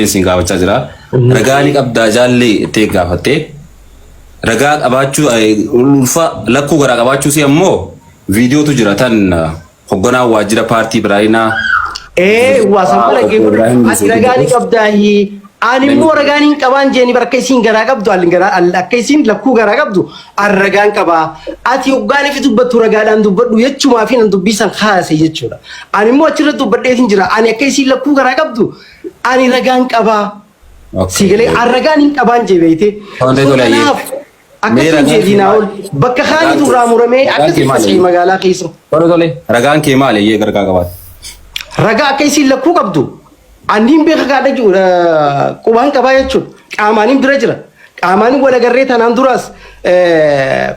singa baca jira. Ragani qabda jalli te gafate. Raga qabachu ulfa lakku gara qabachu si ammo video tu jira tan hoggana wajira party Birayina. Wasama lagi ragani qabdahi ani mo ragani qaban jeni barkay sin gara qabdu alin gara allakay sin lakku gara qabdu arragan qaba ati uggani fi dubbatu ragadan dubbadu yechuma fi nan dubbisan khase yechuda ani mo achira dubbade tin jira ani akay sin lakku gara qabdu ani ragan qaba sigale arragan qaban jebete akkasin jedinaul bakka khani duramurame akkasin fasii magala qiso tole ragan ke male ye garga qabat raga akay sin lakku qabdu Andim be khada jura kuban ka baye chut qamanin bira jira qamanin wala garre tanan duras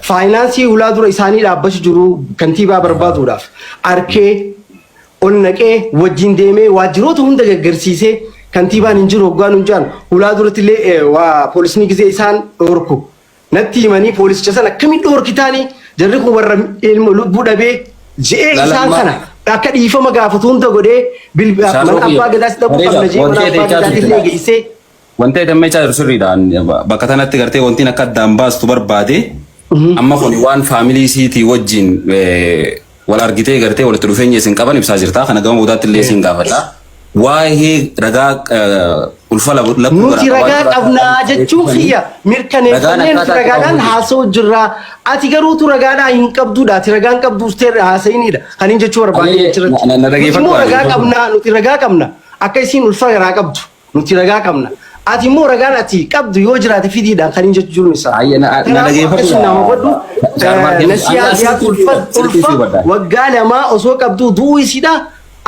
finance uladura isani dabbash juru kantiba barbadu daf arke onnake wajin deme wajirotu hunda garsiise kantiba ninjiro ganu jan uladura tile wa polisni gize isan orku natti mani polis chasana kami dorkitani jarri ko warra ilmu lubu dabe je isan kana akka dhiifama gaafatuun godhee bilbila man abbaa gadaas dhabu qabna jee man abbaa gadaas illee geessee wanta damee caa sirriidhaan bakka tanatti gartee wantiin akka addaan baastu barbaade amma kun waan faamilii siitii wajjin wal argitee gartee walitti dhufeenya isin qaban ibsaa jirta kana gama boodaatti illee isin gaafadha waa'ee ragaa ulfa lakku nuti ragaa qabnaa jechuun xiyya mirkaneeffannee nuti ragaadhaan haasa'u jirra ati garuu tu ragaadhaa hin qabduudha ati ragaan qabduus ta'e haasa'inidha kan hin jechuu barbaade jechirratti nuti ragaa qabnaa nuti ragaa qabna akka isin ulfa ragaa qabdu nuti ragaa qabna ati immoo ragaan ati qabdu yoo jiraate fidiidhaan kan hin jechuu jiru isaa na nasiyaasiyaat ulfa waggaa lamaa osoo qabdu du'uu isidha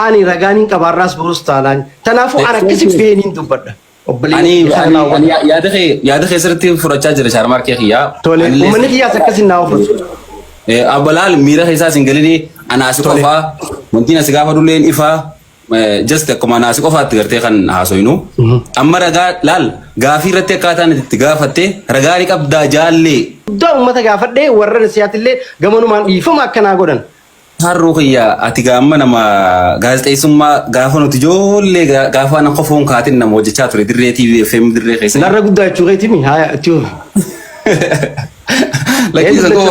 ani raganin kabarras burus talan tanafu ana kisib benin dubbada ani yaada keessatti furachaa jira Sharmar kee khiya tole umani khiya sakkasin naaw furu abalal mira khisa singalini ana asqofa wantina sigafa dulen ifa just akkuma ana asqofa tigarte kan hasoynu amma raga lal gaafi irratti akkaataan itti gaafatte ragaani qabda jaalle do ummata gaafadhe warra nasiyaatille gamanumaan dhiifama akkana godhan harruqiya ati gaamma nama gaazexeessummaa gaafa nuti ijoollee gaafa na qofoon kaatin nama hojjechaa ture dirree TV FM dirree keessa narra guddaa jechuu keetimi haa jechuu lakkisa koo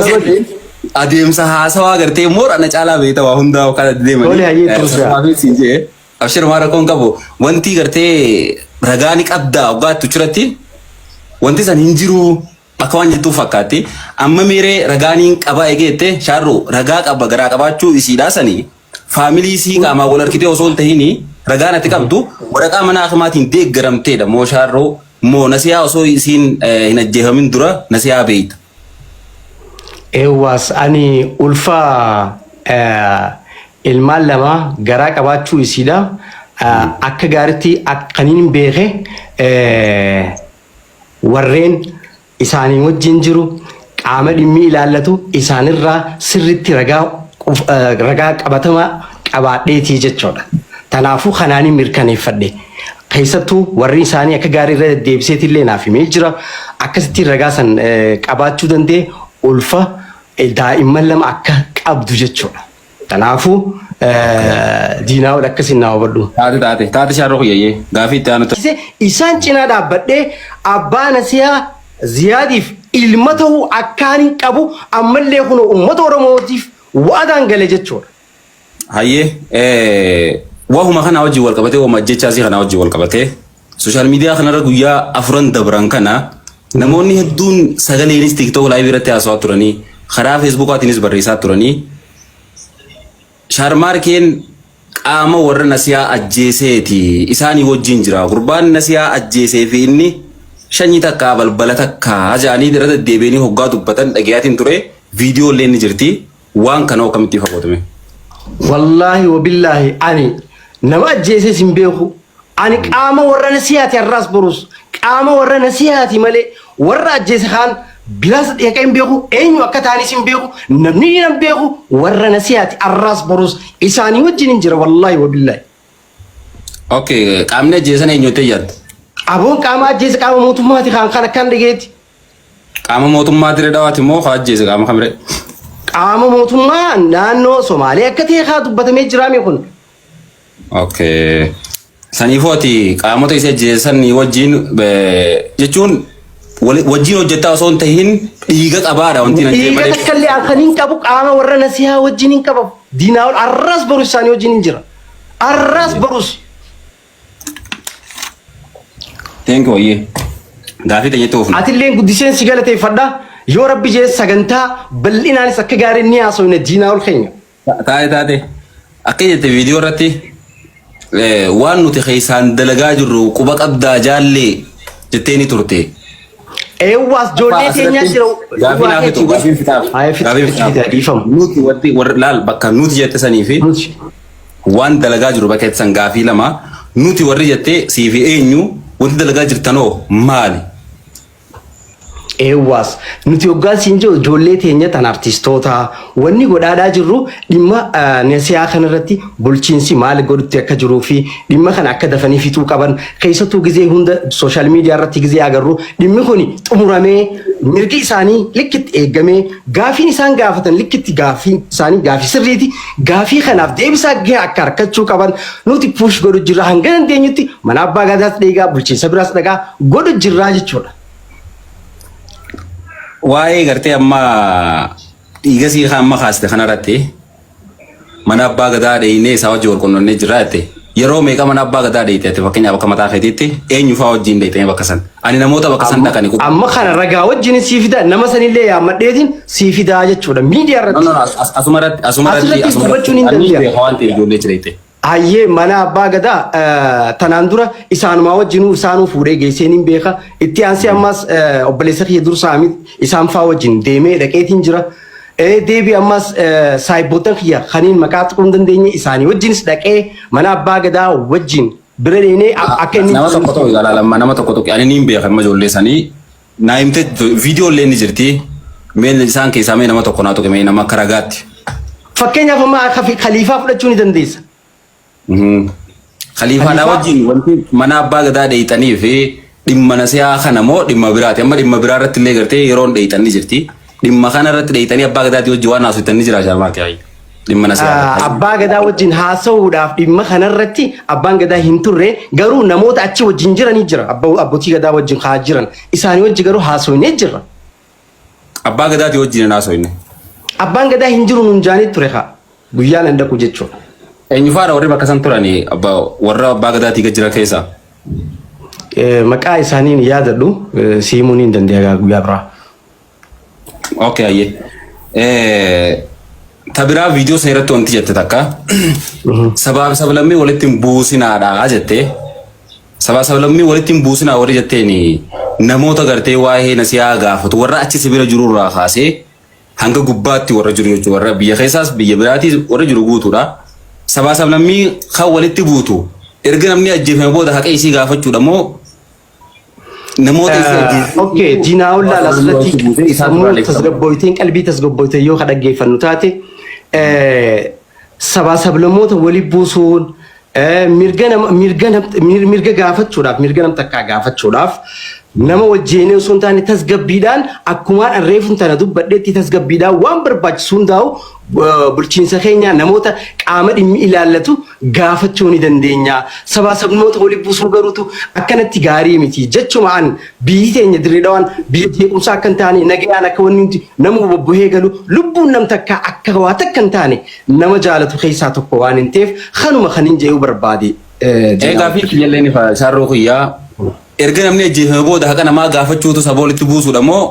adeemsa haasawaa gartee moora na caalaa beekta waa hundaa kana deemanii abshir maara koon qabu wanti gartee ragaani qabdaa waggaattu churatti wanti san hin jiru akka waan jettuu fakkaatti amma meeree ragaaniin qaba eegeette shaarru ragaa qaba garaa qabaachuu isiidhaa sanii faamilii isii qaamaa wal harkitee osoo hin tahiini ragaan ati qabdu waraqaa mana akimaatiin deeggaramteedha moo shaarroo moo nasiyaa osoo isiin hin ajjeefamin dura nasiyaa beeyta. Eewwaas ani ulfaa ilmaan lama garaa qabaachuu isiidha akka gaaritti akkaniin beeke warreen isaanii wajjin jiru qaama dhimmi ilaallatu isaanirraa sirritti ragaa qabatama qabaadheetii jechuudha. Tanaafuu kanaanin mirkaneeffadhe. Keessattuu warri isaanii akka gaarii irra deebiseetillee naaf himee jira. Akkasitti ragaa san qabaachuu danda'e ulfa daa'imman lama akka qabdu jechuudha. Tanaafuu diinaa wal akkasiin naa hubadhu. Taate shaarroo kuyyayyee gaafii itti aanutti. Isaan cinaa dhaabbadhee abbaa nasiyaa Ziyaadif ilma ta'uu akkaan qabu ammallee kun uummata Oromootiif waadaan gale jechuudha. Hayyee wahuma kana wajjin wal qabatee wama jechaasii kana wajjin wal qabatee sooshaal miidiyaa kanarra guyyaa afuran dabran kana namoonni hedduun sagaleenis TikTok live irratti haasawaa turanii karaa Facebookaatiinis barreessaa turanii Sharmarkeen qaama warra nasiyaa ajjeeseeti isaanii wajjin jira gurbaan nasiyaa ajjeesee fi inni shanyi takka balbala takka ajaanii dirata deebiini hoggaa dubbatan dhagayaatiin ture viidiyoo illee ni jirti waan kana akkamitti fagootame. Wallaahi wabillaahi ani nama ajjeesee sin beeku ani qaama warra nasiyaati arraas borus qaama warra nasiyaati malee warra ajjeese kaan bilaas dhiyaqa hin beeku eenyu akka taanis hin beeku namni hin beeku warra nasiyaati arraas borus isaanii wajjin hin jira wallaahi wabillaahi. Okay qaamni ajjeesan eenyuutti yaadda? Abon qaama ajjeese qaama mootummaati kan dhageeti. Qaama mootummaati redhawaati moo haa ajjeese qaama kamire? Qaama mootummaa naannoo Somaaliyaa akka ta'e haa dubbatamee jiraame kun. Okay. Saniifooti qaamota isa jeesanii wajjin jechuun wajjin hojjetaa osoo hin tahin dhiiga qabaadha wanti nan dhiiga takkallee akkaniin qabu qaama warra nasihaa wajjin hin qabu. Diinaa ol arras barus isaanii wajjin hin jira. Arras barus. Thank you wayyee. Gaafii teenyatti oofna. Atilleen guddiseen si galateeffadha. Yoo rabbi jee sagantaa bal'inaanis akka gaarii ni haasofne diinaa ol keenya. Taate akka jette viidiyoo irratti waan nuti keessaan dalagaa jirru quba qabdaa jaallee jettee ni turte. Eewwaas joollee teenyaa jira. Gaafiin fitaaf. Nuti warri laal bakka nuti jette sanii fi waan dalagaa jiru bakka san gaafii lama nuti warri jette sii fi eenyu wanti dalagaa jirtanoo maali? Eewwaas nuti hoggaan siin jiru ijoollee teenya tan artistoota wanni godhaadhaa jirru dhimma nasihaa kanarratti bulchiinsi maal godhutti akka jiruu fi dhimma kana akka dafanii fixuu qaban keessattuu gizee hunda sooshaal miidiyaa irratti gizee agarru dhimmi kun xumuramee mirgi isaanii likkitti eegamee gaafiin isaan gaafatan likkitti gaafiin isaanii gaafii sirriiti gaafii kanaaf deebisaa gahee akka harkachuu qaban nuti puush godhu jirra hanga dandeenyutti mana abbaa gadaas dheegaa bulchiinsa biraas dhagaa godhu jirraa jechuudha. Waa'ee gartee amma dhiiga sii amma kaaste kanarratti mana abbaa gadaa dheeyinee isaa wajjin walqunnamnee jirra jette yeroo meeqa mana abbaa gadaa dheeyite fakkeenyaaf akka mataa keetiitti eenyu fa'aa wajjin dheeyitee bakka san ani namoota bakka san dhaqanii amma kana ragaa wajjin sii fida nama sanillee yaammadheetiin sii fidaa jechuudha miidiyaa irratti asumarratti dubbachuu ni danda'a waan ta'eef ijoollee jireette. Ayyee mana abbaa gadaa tanaan dura isaanumaa wajjinuu isaanuu fuudhee geesseen hin beeka itti aansee ammas obboleessa kiyya dursaa isaan fa'aa wajjin deemee dhaqeetiin jira. Deebii ammas saayibootan kiyya kaniin maqaa tuquu hin dandeenye isaanii wajjinis dhaqee mana abbaa gadaa wajjin bira deemee akka inni nama tokko tokko ilaalama nama tokko tokko ani niin beekan ijoollee sanii naa himte viidiyoo illee ni jirti meel isaan keessaa mee nama tokko naa tuqe nama akka ragaatti. Fakkeenyaaf amma khaliifaa fudhachuu ni dandeessa. Khaliifaadhaa wajjin wanti mana abbaa gadaa dheeyitanii fi dhimma nasihaa kana moo dhimma biraati amma dhimma biraa irratti illee gartee yeroon dheeyitan ni jirti dhimma kana irratti dheeyitanii abbaa gadaatii wajjin waan haasoftan ni jira shamartii ayyi dhimma nasihaa abbaa gadaa wajjin haasa'uudhaaf dhimma kana irratti abbaan gadaa hin turre garuu namoota achi wajjin jiranii jira abbootii gadaa wajjin haa jiran isaanii wajjin garuu haasofnee jirra. Abbaa gadaatii wajjin haasofne. Abbaan gadaa hin jiru nuun jaanii ture haa guyyaan hin dhaqu jechuudha. Eenyu faana warri bakka san turanii warra abbaa gadaatii gad jira keessa. Maqaa isaanii ni yaadadhu siimuu ni dandeenya guyyaa biraa. Okay ayyee. Tabiraa viidiyoo sana irratti wanti jette takka sabaaf sablammii walitti hin buusinaadha jette. Sabaaf sablammii walitti hin buusinaa warri jetteeni namoota gartee waa'ee nasihaa gaafatu warra achi sibira jirurraa kaasee hanga gubbaatti warra jiru jechuudha warra biyya keessaas biyya biraatiis warra jiru guutuudha. Sabaaf sablammii kan walitti buutu erga namni ajjeefame booda haqa isii gaafachuudha moo namoota okay diinaa ol laala asirratti sammuu tasgabboyteen qalbii tasgabboyteen yoo dhaggeeffannu taate sabaaf sablammoota walitti buusuun mirga gaafachuudhaaf mirga nam takkaa gaafachuudhaaf nama wajjeenee osoo hin taane tasgabbiidhaan akkumaan reefuun tana dubbadheetti tasgabbiidhaan waan barbaachisu hundaa'u bulchiinsa keenya namoota qaama dhimmi ilaallatu gaafachuu ni dandeenya. Sabaaf sablammoota walitti buusuu garuutu akkanatti gaarii miti jechumaan biyyi teenya Dirreedawaan biyya jeequmsaa akka hin taane nagayaan akka wanni nuti nama bobbohee galu lubbuun nam takkaa akka waa takka hin taane nama jaalatu keessaa tokko waan hin ta'eef kanuma kan hin jee'uu barbaade. Egaa fi kiyyallee ni faa shaarroo kiyyaa erga namni ajjeefame booda haqa namaa gaafachuutu saba walitti buusuudha moo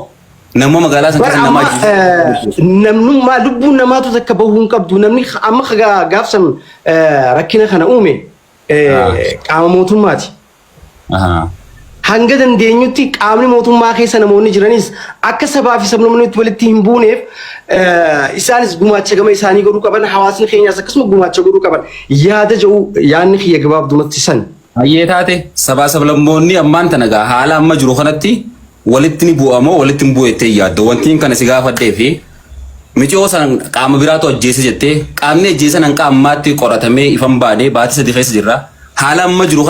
nama magaalaa san keessa namaa ajjeesu namnummaa lubbuun namaatu takka bahuu hin qabdu namni amma gaafsan rakkina kana uume qaama mootummaati. Hanga dandeenyutti qaamni mootummaa keessa namoonni jiranis akka sabaa fi sablammoonni walitti hin buuneef isaanis gumaacha gama isaanii godhuu qaban hawaasni keenyaas akkasuma gumaacha godhuu qaban yaada jedhu yaadni kiyya gabaabdumatti san. Hayyee taate sabaa sablammoonni ammaan tanagaa haala amma jiru kanatti walitti ni bu'amoo walitti hin bu'ettee yaaddo wantiin kana si gaafadhee fi micoo san qaama biraatu ajjeese jettee qaamni ajjeesan hanqa ammaatti qoratamee ifan baanee baatii sadii keessa jirra haala amma jiru